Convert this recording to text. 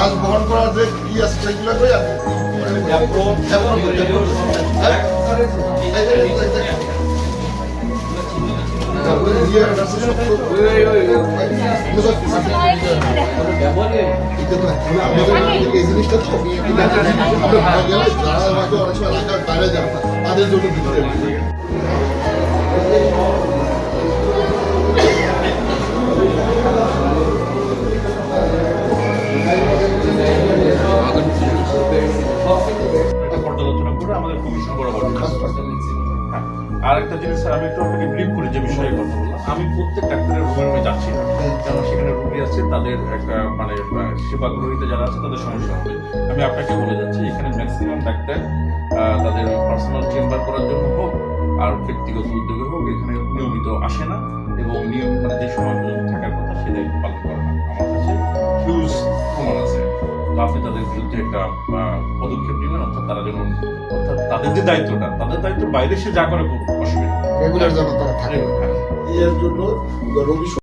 লাশ বহন করার যে কি আছে সেগুলো কই আর এই জিনিসটা তো অনেক সময় এলাকার বাইরে যান তাদের জন্য দিতে পর্যালোচনা করে আমাদের কমিশন বরাবর আর একটা জিনিস স্যার আমি একটু আপনাকে ব্রিফ করি যে বিষয়ে কথা বললাম আমি প্রত্যেক ডাক্তারের রুমে যাচ্ছি না কারণ সেখানে রোগী আছে তাদের একটা মানে সেবা গ্রহীতা যারা আছে তাদের সমস্যা হবে আমি আপনাকে বলে যাচ্ছি এখানে ম্যাক্সিমাম ডাক্তার তাদের পার্সোনাল চেম্বার করার জন্য হোক আর ব্যক্তিগত উদ্যোগে হোক এখানে নিয়মিত আসে না এবং নিয়ম মানে যে সময় পর্যন্ত থাকার কথা সেটাই পালন করে না আমার কাছে হিউজ প্রমাণ আছে তো আপনি তাদের বিরুদ্ধে একটা পদক্ষেপ নেবেন অর্থাৎ তারা যেন অর্থাৎ তাদের যে দায়িত্বটা তাদের দায়িত্বের বাইরে সে যা করে অসুবিধা রেগুলার যেন তারা থাকে এর জন্য রোগী